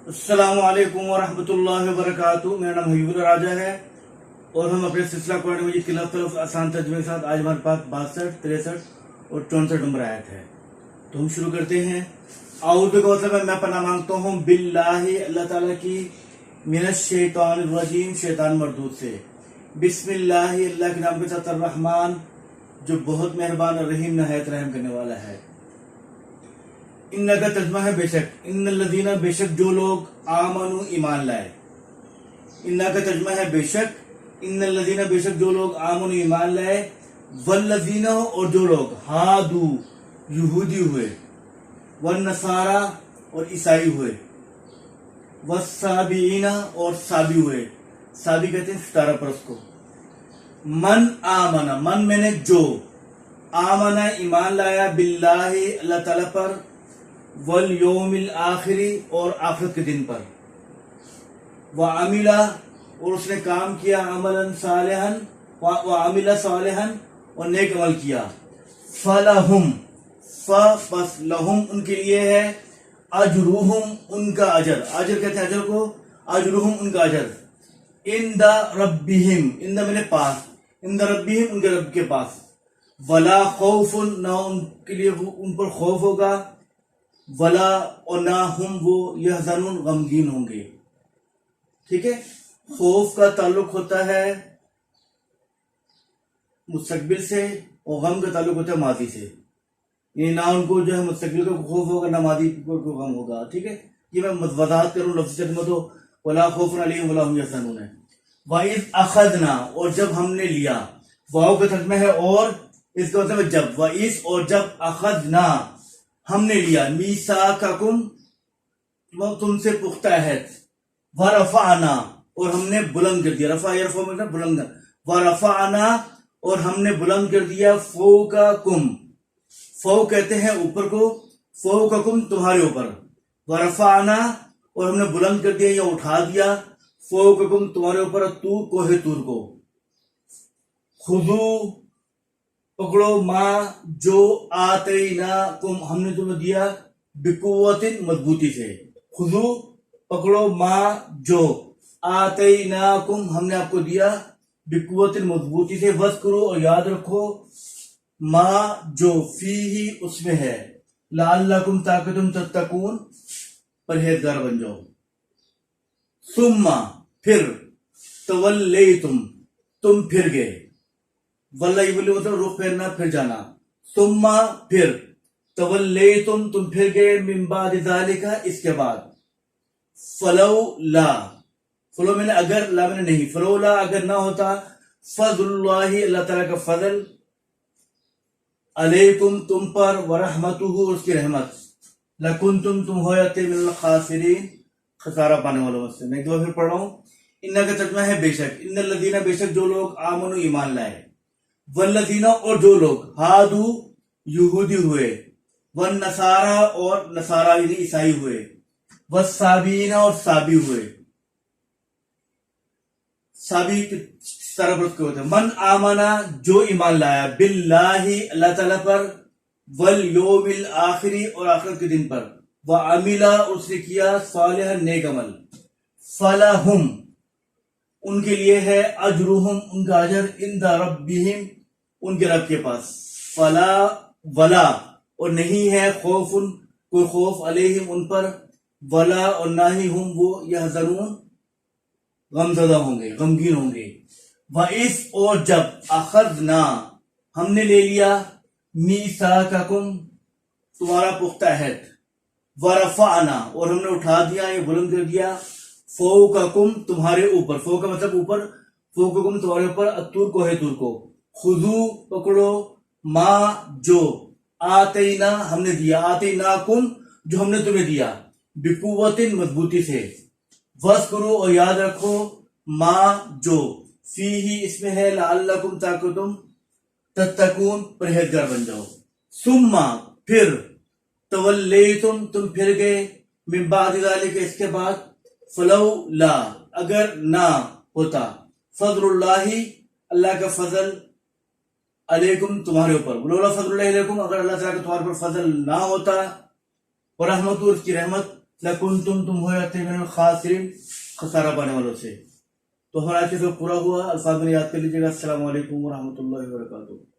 अस्सलाम वालेकुम वरहमतुल्लाहि वबरकातुहू। मेरा नाम हबीबुल्लाह राजा है और हम अपने सिलसिला कुरान मजीद की लफ्ज़ आसान तर्जुमे के साथ आज हमारे पास 62, 63 और 64 नंबर आयत है। तो हम शुरू करते हैं। आऊज़ु का मतलब है मैं पनाह मांगता हूँ बिल्लाहि अल्लाह ताला की, मिनश शैतानिर रजीम शैतान मरदूद से, बिस्मिल्लाहि अल्लाह के नाम के साथ, अर्रहमान जो बहुत मेहरबान और रहीम नहायत रहम करने वाला है। इन्ना का तर्जुमा है बेशक, इन्नल्लज़ीना बेशक जो लोग, आमनु ईमान लाए। इन्ना का तर्जुमा है बेशक, इन्नल्लज़ीना बेशक जो लोग, आमनु ईमान लाए, वल्लज़ीना और जो लोग, हादू यहूदी हुए, वन्नसारा और ईसाई हुए, वस्साबीना और साबी हुए। साबी कहते हैं सितारा परस्त को। मन आमना, मन मैंने जो, आमना ईमान लाया, बिल्लाहि अल्लाह ताला पर, वल यौमिल आखिरी और आखिरत के दिन पर, व अमिला और उसने काम किया, अमलन सालिहन व अमिला सालिहन और नेक अमल किया, फलहुम फस लहुम उनके लिए है, अजरुहुम उनका अजर, अजर कहते हैं अजर को, अजरुहुम उनका अजर, इंदा रब्बिहिम, इंदा मेरे पास, इंदा रब्बिहिम उनके रब के पास, वला खौफुन ना उनके लिए उन पर खौफ होगा, वला और ना हम वो यहज़नुन गमगीन होंगे। ठीक है, खौफ का ताल्लुक होता है मुस्तकबिल से और गम का ताल्लुक होता है माजी से। ये ना उनको जो है मुस्तकबिल को खौफ होगा ना माजी को गम होगा। ठीक है, ये मैं वजाहत करूँ लफ्ज़ में तो वला खौफुन अलैहिम वला हुम यहज़नुन है। वाइज़ अखज़ना और जब हमने लिया, वाव का तर्जुमा है और, इसका मतलब है जब, वाइज़ और जब, अखज़ना हमने लिया, मीसाकुम वो तुमसे पुख्ता है, वरफाना और हमने बुलंद कर दिया, रफा यरफा मतलब बुलंद, वरफाना और हमने बुलंद कर दिया, फौकाकुम, फौ कहते हैं ऊपर को, फौकाकुम तुम्हारे ऊपर, वरफाना और हमने बुलंद कर दिया या उठा दिया, फौकाकुम तुम्हारे ऊपर, तूर कोहे तूर को, खुदू पकड़ो, माँ जो, आतैना कुम हमने तुम्हें दिया, बिकुव्वतिन मजबूती से, खुदू पकड़ो, माँ जो, आतैना कुम हमने आपको दिया, बिकुव्वतिन मजबूती से, वज़्कुरू और याद रखो, माँ जो, फीही उसमें है, लअल्लकुम ताकि तुम तत्तकून परहेजगार बन जाओ। सुम्मा फिर, तवल्लैतुम तुम फिर गए, वल्ला मतलब रुख फेरना फिर जाना, सुम्मा फिर, तवल्लैतुम तुम फिर गए, मिन बाद ज़ालिका इसके बाद, फलौला फलो मैंने अगर, ला मैंने नहीं, फलौला अगर ना होता, फज़लुल्लाहि अल्लाह ताला का फजल, अलैकुम तुम पर, व रहमतुहु उसकी रहमत, लकुंतुम तुम हो जाते मिनल खासिरीन खसारा पाने वालों में से। मैं एक बार फिर पढ़ रहा हूँ। इन्ना का तर्जुमा है बेशक, इन्नल्लज़ीना बेशक जो लोग, आमनु ईमान लाए, वल्लज़ीना और जो लोग, हादू यहूदी हुए, वन नसारा और नसारा यानी ईसाई हुए, वस्साबीना और साबी हुए, साबी तरफ उसके होते हैं, मन आमना जो ईमान लाया, बिल्लाहि अल्लाह ताला पर, वल यौमिल आखिरी और आखिरत के दिन पर, व अमिला उसने किया, सालिहन नेक अमल, फलहुम उनके लिए है, अजरुहुम उनका अजर, इंदा रब्बिहिम उनके रब के पास, फला वला और नहीं है, खौफुन कोई खौफ, अलैहिम उन पर, वला और ना ही हुम वो यहज़नून गमज़दा होंगे गमगीन होंगे। वाइस और जब, अखज़ना हमने ले लिया, मीसाकुम तुम्हारा पुख्ता अहद, वरफ़अना और हमने उठा दिया या बुलंद कर दिया, फौकाकुम तुम्हारे ऊपर, फौ का मतलब ऊपर, फौकाकुम तुम्हारे ऊपर, अतूर को है तूर को, खुदू पकड़ो, माँ जो, आतैना हमने दिया, आतैनाकुम जो हमने तुम्हें दिया, बिकुव्वतिन मजबूती से, वज़्कुरू और याद रखो, माँ जो, फीही इसमें है, लअल्लकुम ताकि तुम तत्तकून परहेजगार बन जाओ। सुम्मा फिर, तवल्लैतुम तुम फिर गए, मिन बाद ज़ालिका इसके बाद, फलौला अगर ना होता, फज़लुल्लाहि अल्लाह का फजल, अलैकुम तुम्हारे ऊपर, लौला फज़लुल्लाहि अलैकुम अगर अल्लाह ताला का तुम्हारे पर फजल ना होता, और रहमतु उसकी रहमत, لکنتم تم ہو جاتے من الخاسرین خسارہ پانے والوں سے. تو ہمارا آج کا پورا ہوا. الفاظ میں یاد کر لیجیے گا. السلام علیکم ورحمۃ اللہ وبرکاتہ.